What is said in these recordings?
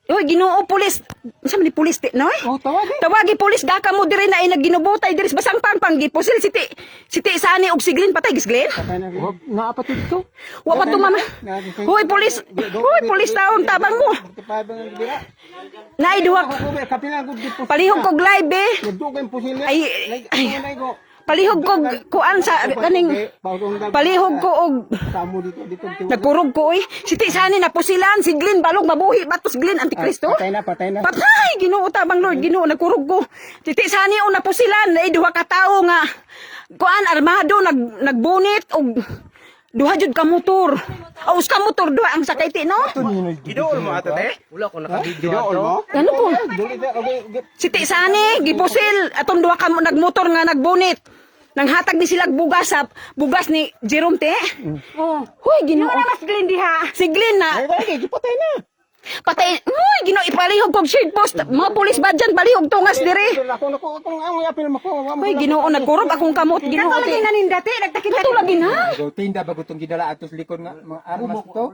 Uy, Ginoo pulis. Sa man ni pulis ti, no? Oh, tawag. Tawagi pulis gaka mo dire na ay nagginubutay diri basang pangpang gipusil siti sani og siglin patay gisglin. Naapatid ko. Wa pa to mama. Hoy pulis. Hoy pulis taon tabang mo. Nay duha. Palihog kog live eh. Ay. Palihog kog kuan sa kaning palihog ko og nagkurog ko oy. Siti sani na pusilan siglin balog mabuhi batos glin antikristo. Patay na. Patay Ginoo tabang Lord Ginoo nagkurog ko. Siti sani o napusilan ay duha ka tawo nga kuan armado nagbunit og duha jud ka motor. Aus ka motor duha ang sakay ti no? Gidool mo ato te? Wala ko naka-video ato. Ano po? Siti sani gipusil atong duha ka nagmotor nga nagbunit. Nanghatag ni sila bugas ni Jerome te. Oh. Hoy Ginoo. Ano mas Glenn diha? Si Glenn na. Ay, patay na. Patay. Hoy Ginoo ipalihog kog shade post. Mga pulis ba dyan palihog tungas dire. Ako ang apil mo ko. Hoy Ginoo nagkurog akong kamot Ginoo. Kato lagi nanindati, nagtakita. Kato lagi na. Tinda ba gutong gidala atos likod nga mga armas to?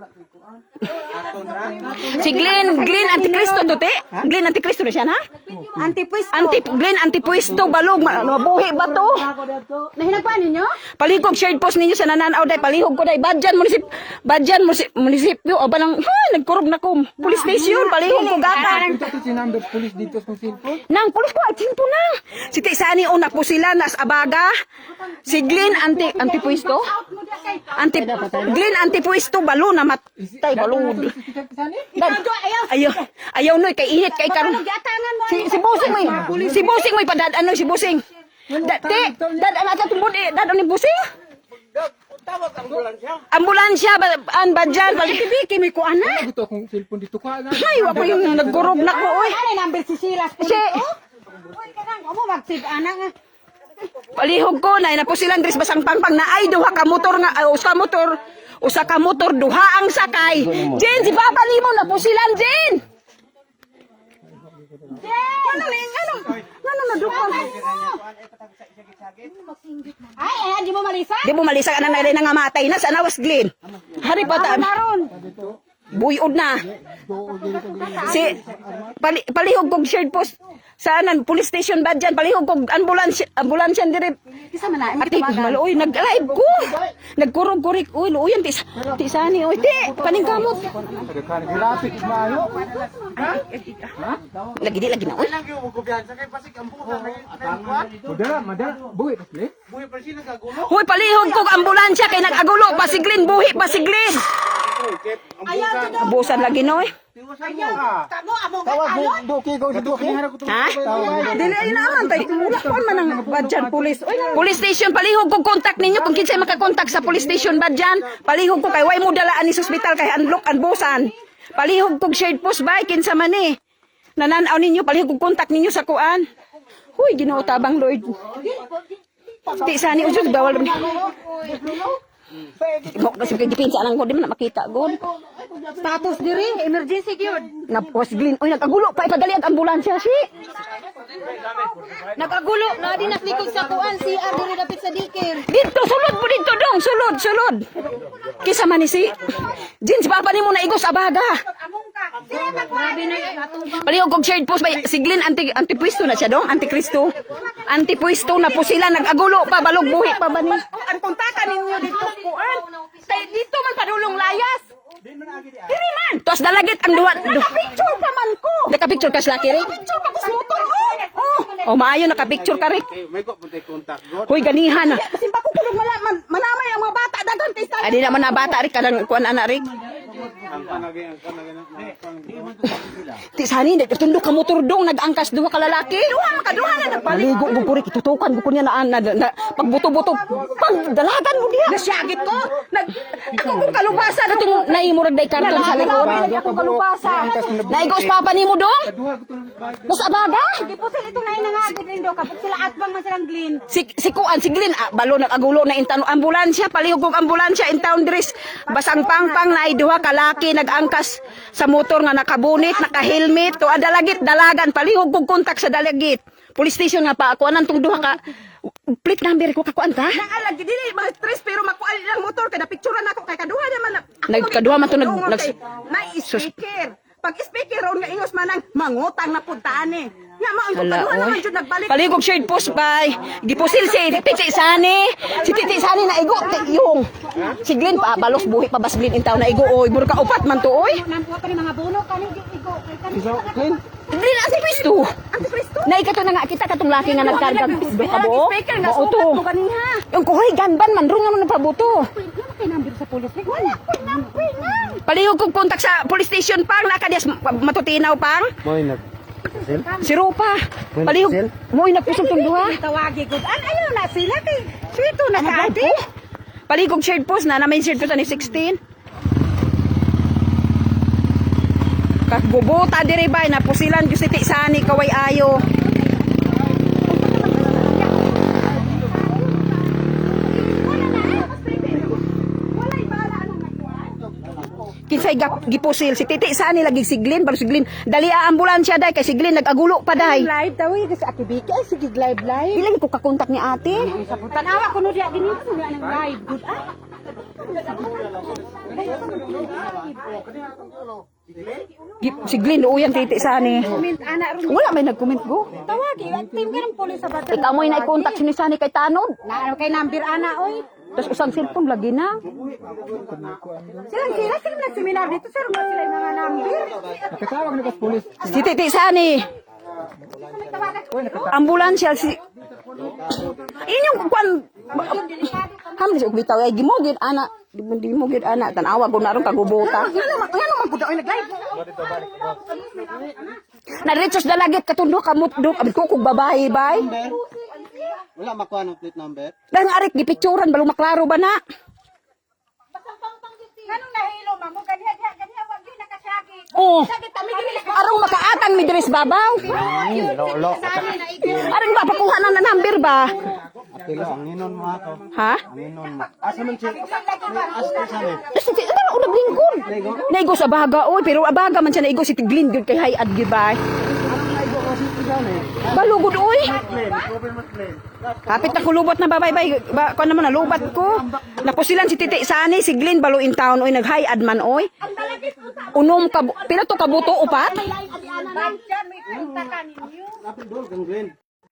Si Glenn Antikristo to te. Glenn Antikristo na siya na? Antipwesto. Glenn Antipuesto balog mabuhi ba to? Nahinagpaan ninyo? Palihog shade post ninyo sa nananaw day palihog ko day Badyan munisipyo o banang nagkurog na ko police station palihog ko gata. Punta to si number police dito sa cellphone. Nang pulis ko ay simpo nang. Si Tisani o napo sila nas abaga. Si Glenn Antipuesto. Glenn Antipuesto balo na matay balod. Ayaw noy kay init kay karon. Si Busing may padad ano si Busing. Dad ana ta tumbod dad ni Busing. Tawag ambulansya. Ambulansya an badyan balik Biki may kuan na. Gusto akong cellphone dito ka. ay wa pa yung nagkurog na ko oy. Ano number si Silas? Si Uy, kanang mo magsig anak nga. palihog ko na napo silang dres basang pangpang na ay duha ka motor nga usa ka motor duha ang sakay. Jen si Papa nimo na po silang Jen. Ano na duha? Ay, di mo malisa? Di mo malisag anak na rin nga matay na sa nawas Glenn. Hari pa ta. Naron. Buyod na. Si palihog kog shared post saanan police station ba dyan palihog kog ambulansya dire. Isa man na. Ati maloy nag-live ko. Nagkurog-kurik uy luoyan ti sani oy ti paning kamot. Graphic maayo. Lagi na uy. Lang yung kumpiyansa kay pasig ang buka. Madala. Buhi pasli. Buhay pa siya nagagulo. Hoy palihog kog ambulansya kay nag-agulo pa si Glenn buhi pa si Glenn. Abusan lagi no eh. Kamo among Tawag Doki go si Doki. Ha? Dili ay naman tay wala pa man ang Badyan police. Police station palihog kog contact ninyo kung kinsay makakontak sa police station Badyan. Palihog ko kay way mo dalaan ni hospital kay unlock anbusan. Palihog kog shared post ba kinsa man eh. Nananaw ninyo palihog kog contact ninyo sa kuan. Huy Ginoo tabang Lord. Ti sani usog bawal. Mo kasi kay dipinsa lang ko di man na makita god. status diri, emergency gyud. Napos Glenn oy nagagulo pa ipadali ang ambulansya si. Nagagulo na di naklikod sa kuan CR diri dapit sa dikir. Dito sulod mo dito dong sulod. Kisa man ni si Jin si Papa nimo na igos abaga. Among ka. Grabe na Palihog kog shared post ba si Glenn antipuesto na siya dong antikristo. Antipuesto na po sila nagagulo pa balog buhi pa ba ni. Ang kontakan ninyo dito kuan. Kay dito man padulong layas. Diri man. Tos dalagit ang duwa. Nakapicture pa man ko. Nakapicture ka sa laki rin? Nakapicture pa ko sa motor oh. Maayo nakapicture ka rin. May ko puntay kontak god. Hoy ganihan na. Simpa ko kulog manamay ang mga bata dagan kay sa. Adi naman na bata rin kanang kuan ana rin. Ang kanagay. Ti sani tundok ka motor dong nag-angkas duha ka lalaki. Duha na nagpaligo ko puri kitutukan ko niya na pagbuto-buto pang dalagan mo diha. Nasyagit ko. Ako kung kalubasa na tong naimurag day karton sa likod. Ako kalubasa. Naigos papa nimo dong. Mas abaga. Gipusil ito na inangagid rin daw kapag sila atbang man silang Glenn. Si kuan si Glenn balo nag-agulo na intano ambulansya palihog kog ambulansya in town dres basang pangpang na ay duha ka laki nag-angkas sa motor nga nakabunit naka-helmet to adalagit dalagan palihog kog kontak sa dalagit police station nga pa ako anang tong duha ka plate number ko kakuan ka Naalagi dili mga stress pero makuha lang motor kay napicturean ako kay kaduha naman. nagkaduha man to na sticker. Pag speaker ron nga ingos manang mangutang na puntaan eh. Nga mo ang Hala, kaduhan oy. naman jud nagbalik. Paligog shared post bay. Gipusil si Titi Sani. Si Titi Sani na igo yung. Si Glenn pa balos buhi pa bas Glenn intaw na igo oy. Buro ka upat man to oy. Nampuha pa ni mga buno kanig igo kay kanina. Glenn ang si Cristo. Na ikato na nga kita katong laki nga nagkarga do ka bo. Speaker nga Mao sukat to. mo kaniha. Yung kuhay ganban man ron nga man pabuto. Wala kay number sa pulis. Wala ko number na. Palihog kong kontak sa police station pang nakadias matutinaw pang. Moy nag. Si Rupa. Palihog mo inapusog tong duha. Tawagi gud. Ayaw na sila kay. Sweeto na kadi. Palihog shared post na main shared post ani 16. Kagbubota diri bay na pusilan gyud si Titi Sani kaway ayo. Kinsay gipusil si Titi Sani lagi si Glenn balo si Glenn dali ambulansya day kay si Glenn nagagulo pa day. Live daw kasi akibiki ay sige live. Ilan ko kakontak ni ate? Tanawa ko no diya dinhi ko nang live good ah. Si Glenn uyang Titi Sani. Comment ana ron. Wala may nag-comment go. Tawagi ang team ka ng pulis sa bata. Ikaw mo na i-contact si Sani kay Tanod. Na kay number ana oy. Tapos usang cellphone lagi na. Sila nag-seminar dito sir mo sila yung mga number. Nakatawag na kas pulis. Si Titi Sani. Ambulansya si inyong kwan hamlis og bitaw ay gimogid ana di mo gid ana tanawa ko naron kagubota. Ngano man pud oy nag-live. Na retsos dalagit katundo kamot do abit ko kog babae bay. Wala makuha ng plate number. Dang arik gipicturan balong maklaro ba na? Kanong nahilo mamo kaniya wag di nakasagi. Oh. Sagit kami dili. Arong makaatang mi diris babaw. Sani na igyo. Arong ba pakuha na na number ba? Atila, ang inon mo ako. Ha? Ang inon mo. Asa man siya? Asa sabi? Si ano unang lingkod. Naigo sa baga oy pero abaga man siya naigo si Tiglin gyud kay hayad gyud ba. Balugod oy. Kapit na kulubot na babay-bay. Ba, ko naman nalubat ko. Napusilan si Titi Sani, si Glenn balo in town oy nag-hayad man oy. Unom ka pila to kabuto upat? Napindol kang Glenn.